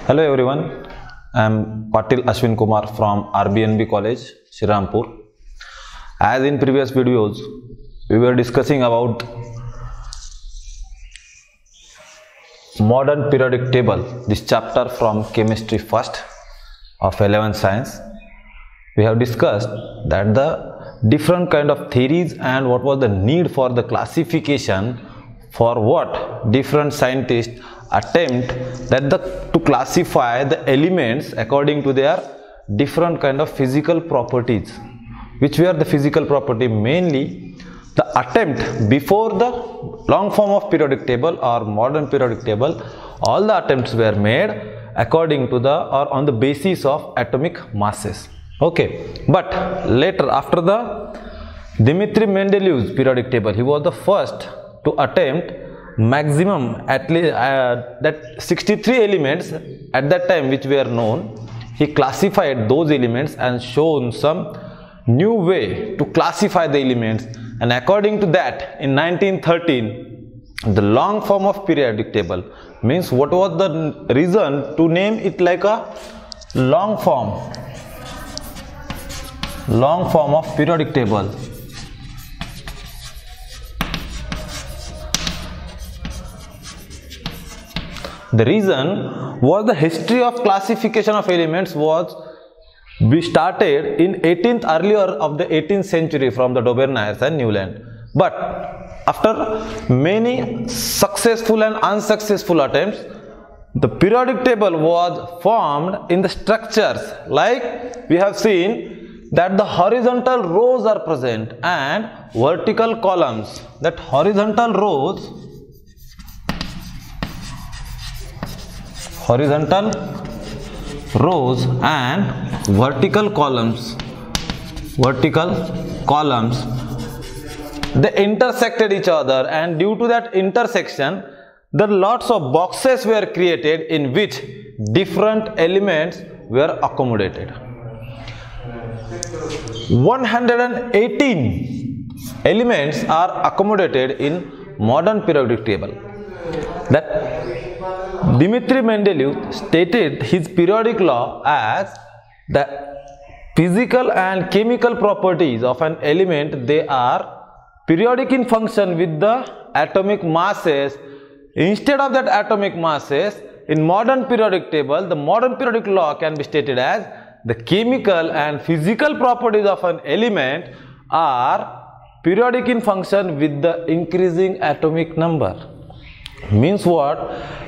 Hello everyone, I am Patil Ashwin Kumar from RBNB College, Shrirampur. As in previous videos, we were discussing about modern periodic table, this chapter from chemistry first of 11th science. We have discussed that the different kind of theories and what was the need for the classification, for what different scientists attempt to classify the elements according to their different kind of physical properties. Which were the physical property? Mainly the attempt before the long form of periodic table or modern periodic table, all the attempts were made according to the or on the basis of atomic masses. Okay, but later after the Dmitry Mendeleev's periodic table, he was the first to attempt maximum at least that 63 elements at that time which were known. He classified those elements and shown some new way to classify the elements, and according to that in 1913 the long form of periodic table, means what was the reason to name it like a long form of periodic table? The reason was the history of classification of elements was we started in earlier of the 18th century from the Dauberniers and Newland. But after many successful and unsuccessful attempts, the periodic table was formed in the structures like we have seen that the horizontal rows are present and vertical columns. That horizontal rows and vertical columns, they intersected each other, and due to that intersection the lots of boxes were created in which different elements were accommodated. 118 elements are accommodated in modern periodic table. That Dmitry Mendeleev stated his periodic law as the physical and chemical properties of an element, they are periodic in function with the atomic masses. Instead of that atomic masses, in modern periodic table, the modern periodic law can be stated as the chemical and physical properties of an element are periodic in function with the increasing atomic number. Means what?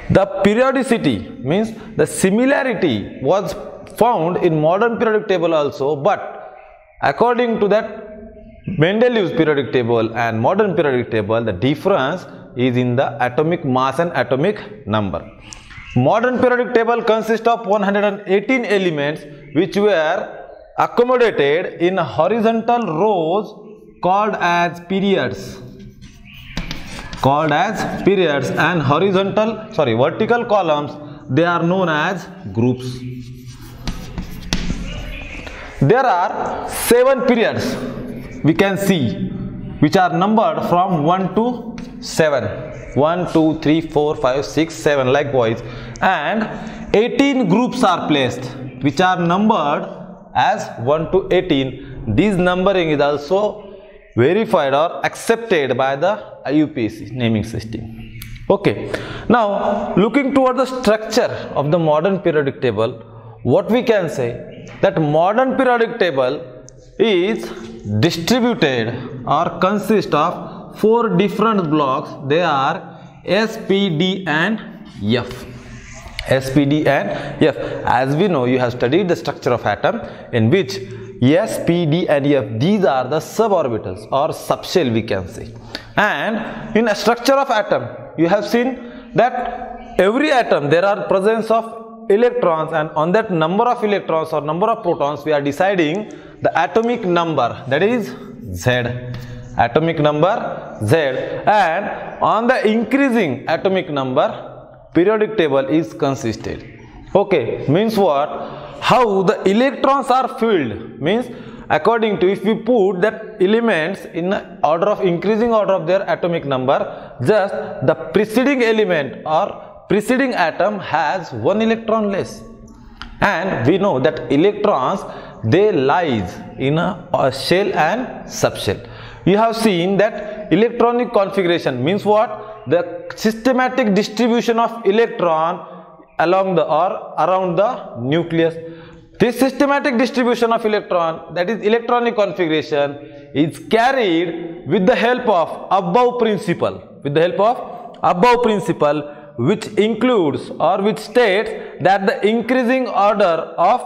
The periodicity means the similarity was found in modern periodic table also, but according to that Mendeleev's periodic table and modern periodic table, the difference is in the atomic mass and atomic number. Modern periodic table consists of 118 elements which were accommodated in horizontal rows called as periods, and vertical columns, they are known as groups. There are 7 periods we can see which are numbered from 1 to 7, 1, 2, 3, 4, 5, 6, 7 likewise, and 18 groups are placed which are numbered as 1 to 18. This numbering is also verified or accepted by the IUPAC naming system. Okay, now looking toward the structure of the modern periodic table, what we can say that modern periodic table is distributed or consists of 4 different blocks. They are S, P, D and F. S, P, D and F. As we know, you have studied the structure of atom in which S, P, D and F, these are the suborbitals or subshell we can say. And in a structure of atom, you have seen that every atom there are presence of electrons, and on that number of electrons or number of protons we are deciding the atomic number, that is Z. Atomic number Z, and on the increasing atomic number periodic table is consisted. Okay, means what? How the electrons are filled means according to, if we put that elements in order of increasing order of their atomic number, just the preceding element or preceding atom has one electron less. And we know that electrons, they lies in a shell and subshell. You have seen that electronic configuration means what? The systematic distribution of electron along the or around the nucleus. This systematic distribution of electron, that is electronic configuration, is carried with the help of above principle. With the help of above principle, which includes or which states that the increasing order of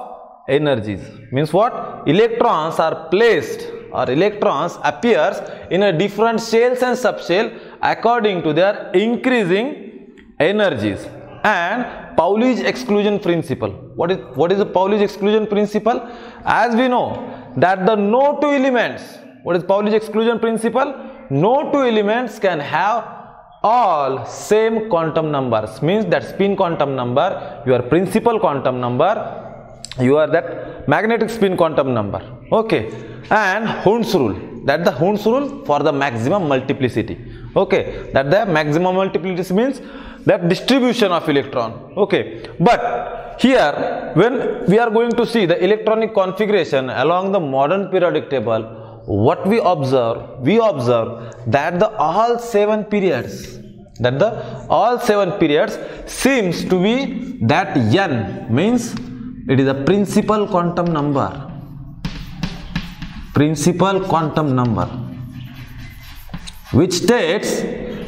energies. Means what? Electrons are placed or electrons appears in a different shells and subshell according to their increasing energies. And Pauli's exclusion principle. What is the Pauli's exclusion principle? As we know that the no two elements, what is Pauli's exclusion principle? No two elements can have all same quantum numbers. Means that spin quantum number, your principal quantum number, your that magnetic spin quantum number. Okay. And Hund's rule, that the Hund's rule for the maximum multiplicity. Okay, that the maximum multiplicity means that distribution of electron. Okay, but here when we are going to see the electronic configuration along the modern periodic table, what we observe that the all seven periods seems to be that n, means it is a principal quantum number. Principal quantum number, which states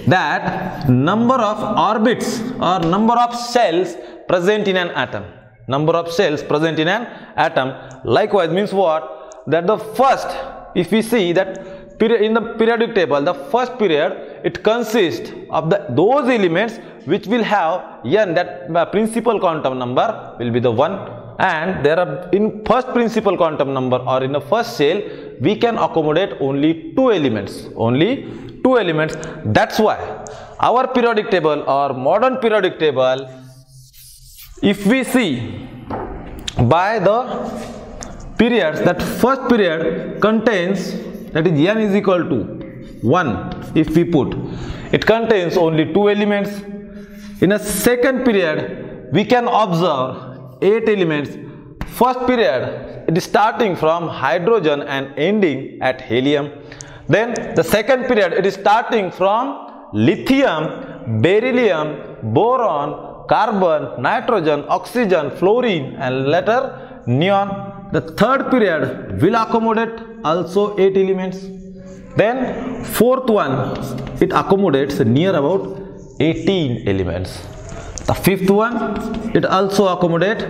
that number of orbits or number of shells present in an atom. Number of shells present in an atom. Likewise means what? That the first, if we see that in the periodic table, the first period, it consists of those elements which will have n, that principal quantum number will be the 1. And there are in first principal quantum number or in the first shell, we can accommodate only two elements. That's why our periodic table or modern periodic table, if we see by the periods, that first period contains, that is n is equal to 1. If we put, it contains only two elements. In a second period, we can observe 8 elements. First period, it is starting from hydrogen and ending at helium. Then the second period, it is starting from lithium, beryllium, boron, carbon, nitrogen, oxygen, fluorine and later neon. The third period will accommodate also 8 elements. Then fourth one, it accommodates near about 18 elements. The fifth one, it also accommodates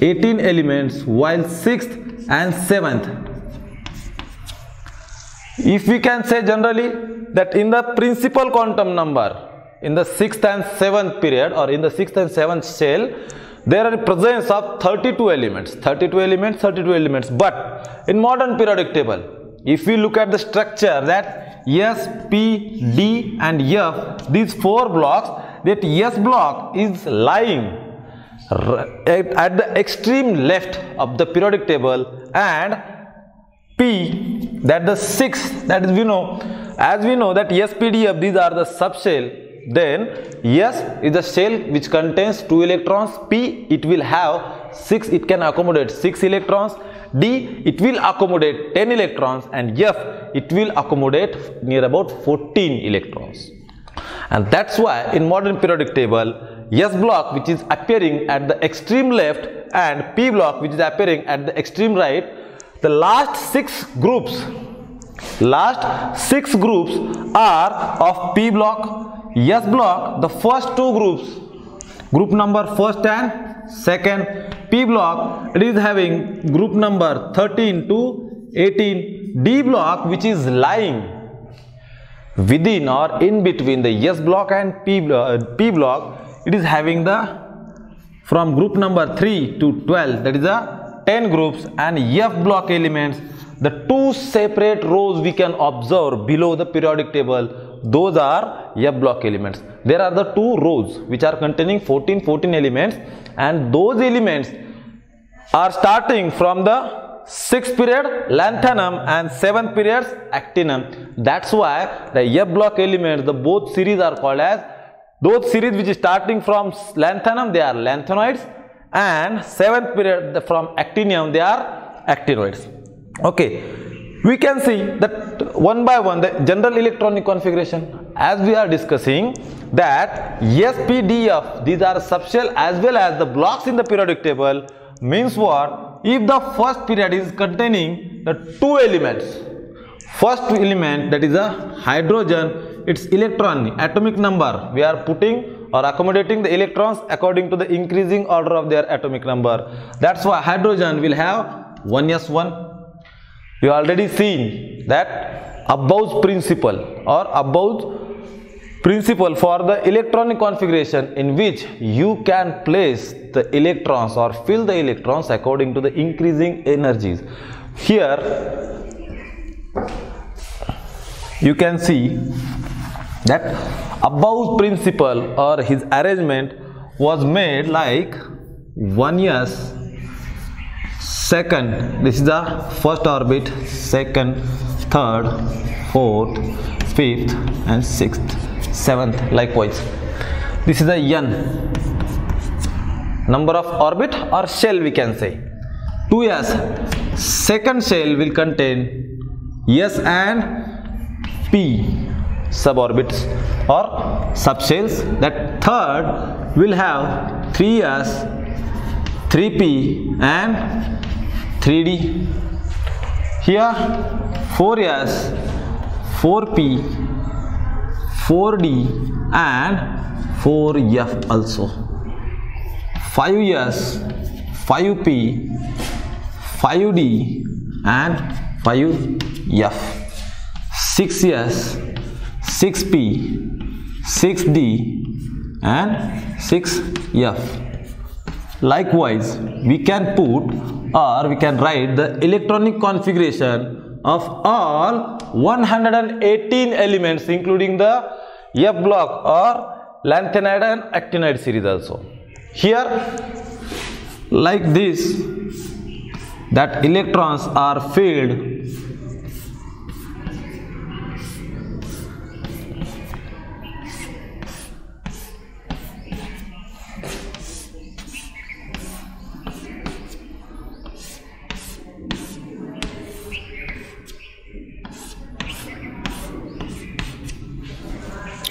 18 elements, while sixth and seventh, if we can say generally that in the principal quantum number, in the sixth and seventh period or in the sixth and seventh shell, there are presence of 32 elements. But in modern periodic table, if we look at the structure that S, P, D and F, these four blocks, that S block is lying at the extreme left of the periodic table, and P, that the sixth, that is as we know that S, P, D, F, these are the subshell. Then S is the shell which contains 2 electrons. P, it will have 6, it can accommodate 6 electrons. D, it will accommodate 10 electrons, and F, it will accommodate near about 14 electrons. And that's why in modern periodic table, S block which is appearing at the extreme left and P block which is appearing at the extreme right, the last 6 groups are of P block. S block, the first 2 groups, group number first and second. P block, it is having group number 13 to 18. D block, which is lying within or in between the S block and P block, it is having the from group number 3 to 12, that is the 10 groups. And F block elements, the 2 separate rows we can observe below the periodic table, those are F block elements. There are the 2 rows which are containing 14 elements, and those elements are starting from the 6th period lanthanum and 7th period actinum. That's why the F block elements, the both series are called as those series which is starting from lanthanum, they are lanthanoids, and 7th period from actinium, they are actinoids. Okay, we can see that one by one the general electronic configuration as we are discussing that SPDF, these are subshell as well as the blocks in the periodic table. Means what? If the first period is containing the two elements, first element, that is a hydrogen, its electron atomic number, we are putting or accommodating the electrons according to the increasing order of their atomic number. That's why hydrogen will have 1s1. You already seen that Abba's principle or Abba's principle for the electronic configuration, in which you can place the electrons or fill the electrons according to the increasing energies. Here you can see that Abba's principle or his arrangement was made like 1s, second, this is the first orbit, second, third, fourth, fifth and sixth, 7th likewise. This is the n number of orbit or shell, we can say. 2s, second shell will contain s and p suborbits or subshells. That third will have 3s, 3p and 3d. Here 4s, 4p, 4d and 4f also. 5s, 5p, 5d and 5f. 6s, 6p, 6d and 6f. Likewise, we can put or we can write the electronic configuration of all 118 elements, including the F block or lanthanide and actinide series also. Here, like this, that electrons are filled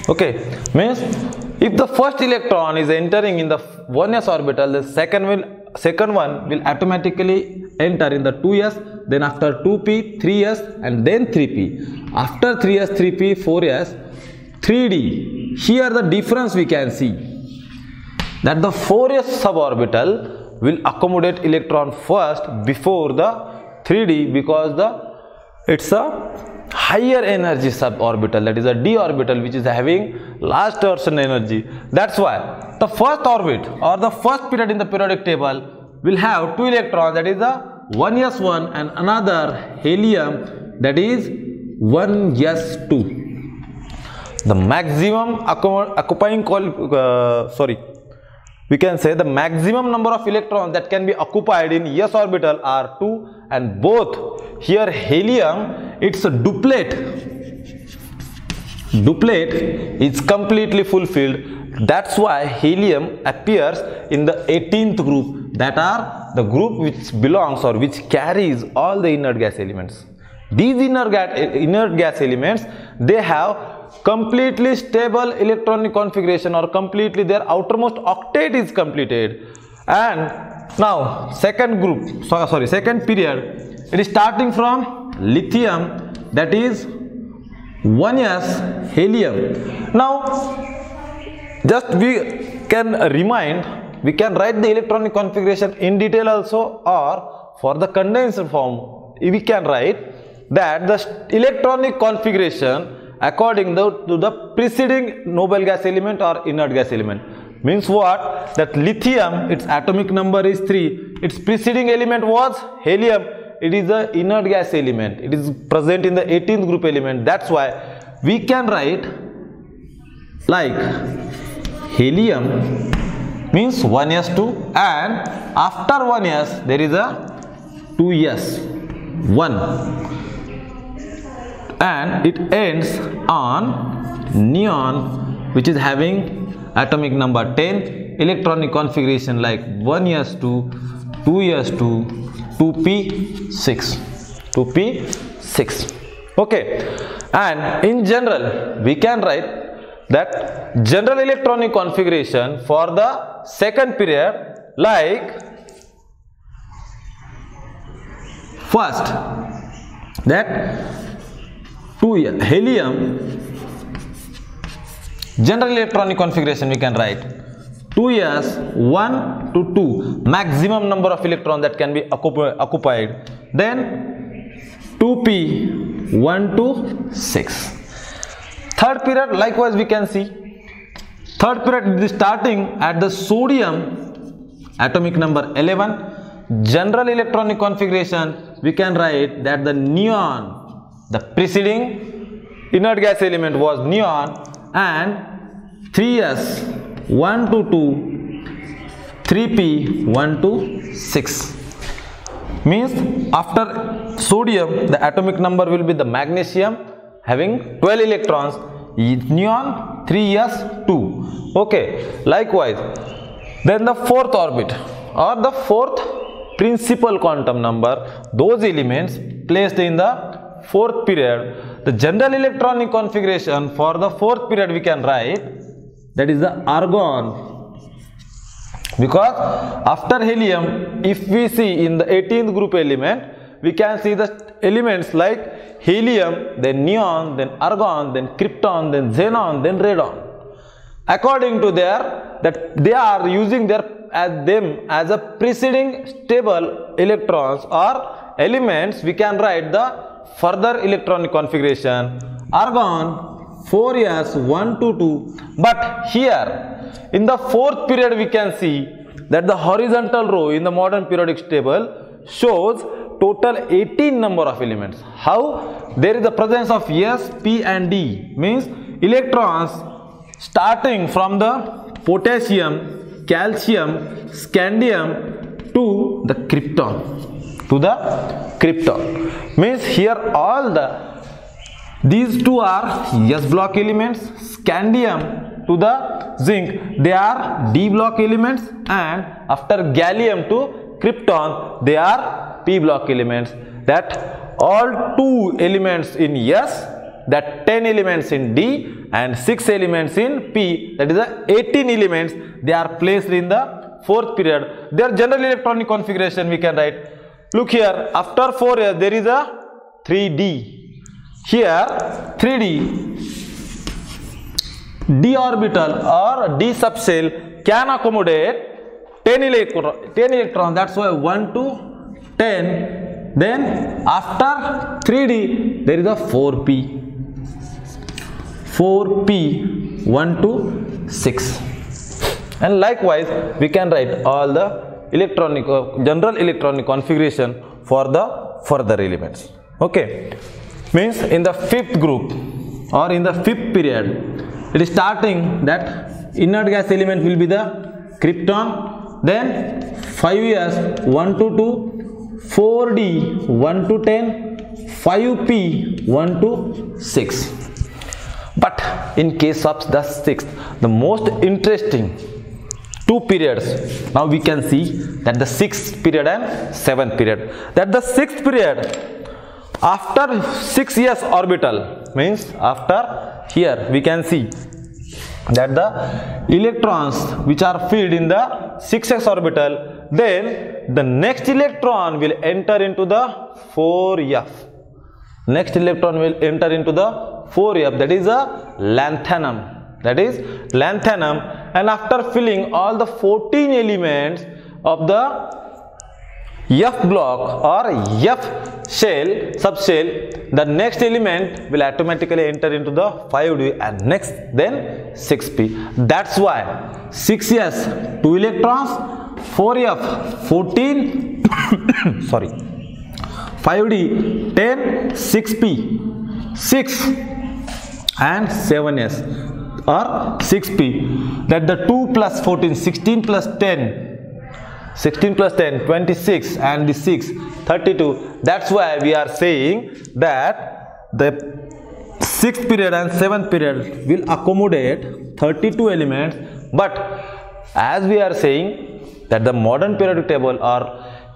okay, means if the first electron is entering in the 1s orbital, the second one will automatically enter in the 2s, then after 2p, 3s and then 3p. After 3s, 3p, 4s, 3d. Here the difference we can see that the 4s suborbital will accommodate electron first before the 3d, because it's a higher energy suborbital, that is a d orbital, which is having last torsion energy. That's why the first orbit or the first period in the periodic table will have two electrons, that is a 1s1 and another helium, that is 1s2. The maximum we can say the maximum number of electrons that can be occupied in s orbital are 2, and both here helium, it's a duplet is completely fulfilled. That's why helium appears in the 18th group, that are the group which belongs or which carries all the inert gas elements. These inert gas elements, they have completely stable electronic configuration, or completely their outermost octet is completed. And now second period, it is starting from lithium, that is 1s helium. Now just we can write the electronic configuration in detail also, or for the condensed form we can write that the electronic configuration according to the preceding noble gas element or inert gas element. Means what? That lithium, its atomic number is 3, its preceding element was helium, it is a inert gas element, it is present in the 18th group element. That's why we can write like helium means 1s2, and after 1s there is a 2s1, and it ends on neon, which is having atomic number 10, electronic configuration like 1s2, 2s2, 2p6, 2p6. Okay, and in general we can write that general electronic configuration for the second period like first that 2 helium general electronic configuration we can write 2s 1 to 2 maximum number of electrons that can be occupied, then 2p 1 to 6. Third period likewise we can see third period is starting at the sodium atomic number 11. General electronic configuration we can write that the neon, the preceding inert gas element was neon, and 3s 1 to 2, 3p 1 to 6. Means after sodium the atomic number will be the magnesium having 12 electrons, neon 3s2. Okay, likewise then the fourth orbit or the fourth principal quantum number, those elements placed in the fourth period, the general electronic configuration for the fourth period we can write that is the argon, because after helium if we see in the 18th group element we can see the elements like helium, then neon, then argon, then krypton, then xenon, then radon. According to that they are using them as a preceding stable electrons or elements, we can write the further electronic configuration argon 4s 1 to 2. But here in the fourth period we can see that the horizontal row in the modern periodic table shows total 18 number of elements. How? There is the presence of S, P and D, means electrons starting from the potassium, calcium, scandium to the krypton. Means here all these two are S block elements, scandium to the zinc they are D block elements, and after gallium to krypton they are P block elements. That all 2 elements in S, that 10 elements in D and 6 elements in P, that is the 18 elements, they are placed in the fourth period. Their general electronic configuration we can write. Look here, after 4s there is a 3d. Here 3d, d orbital or d subshell can accommodate 10 electrons, that's why 1 to 10. Then after 3d there is a 4p 1 to 6, and likewise we can write all the electronic general electronic configuration for the further elements. Okay, means in the fifth group or in the fifth period it is starting that inert gas element will be the krypton, then 5s 1 to 2, 4d 1 to 10, 5p 1 to 6. But in case of the sixth, the most interesting 2 periods, now we can see that the 6th period and 7th period, that the 6th period after 6s orbital, means after here we can see that the electrons which are filled in the 6s orbital, then the next electron will enter into the 4f. Next electron will enter into the 4f, that is a lanthanum. And after filling all the 14 elements of the F block or F shell, subshell, the next element will automatically enter into the 5d and next then 6p. That's why 6s 2 electrons, 4f 14 sorry, 5d 10, 6p 6 and 7s or 6p, that the 2 plus 14, 16 plus 10, 26 and the 6, 32. That's why we are saying that the 6th period and 7th period will accommodate 32 elements But as we are saying that the modern periodic table or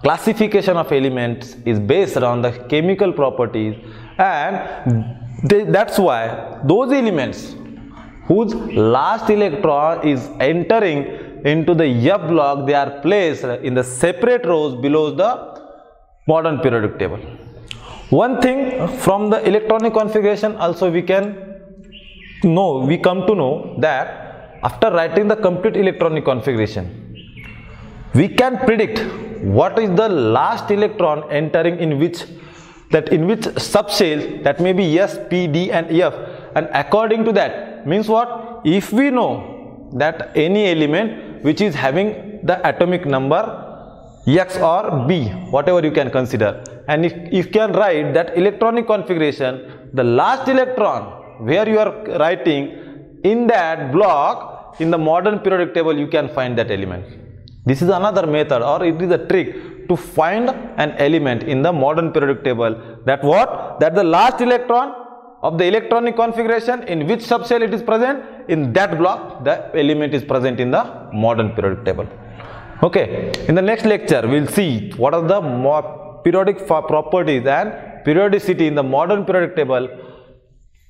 classification of elements is based on the chemical properties, and that's why those elements whose last electron is entering into the F block, they are placed in the separate rows below the modern periodic table. One thing from the electronic configuration also we come to know that after writing the complete electronic configuration, we can predict what is the last electron entering in which subshell, that may be S, P, D and F, and according to that means what, if we know that any element which is having the atomic number X or B, whatever you can consider, and if you can write that electronic configuration, the last electron where you are writing in that block in the modern periodic table, you can find that element. This is another method, or it is a trick to find an element in the modern periodic table, that the last electron of the electronic configuration in which subshell it is present, in that block the element is present in the modern periodic table. Okay, in the next lecture we will see what are the periodic properties and periodicity in the modern periodic table.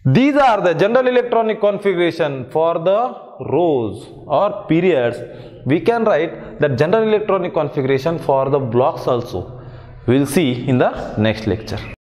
These are the general electronic configuration for the rows or periods. We can write the general electronic configuration for the blocks also. We will see in the next lecture.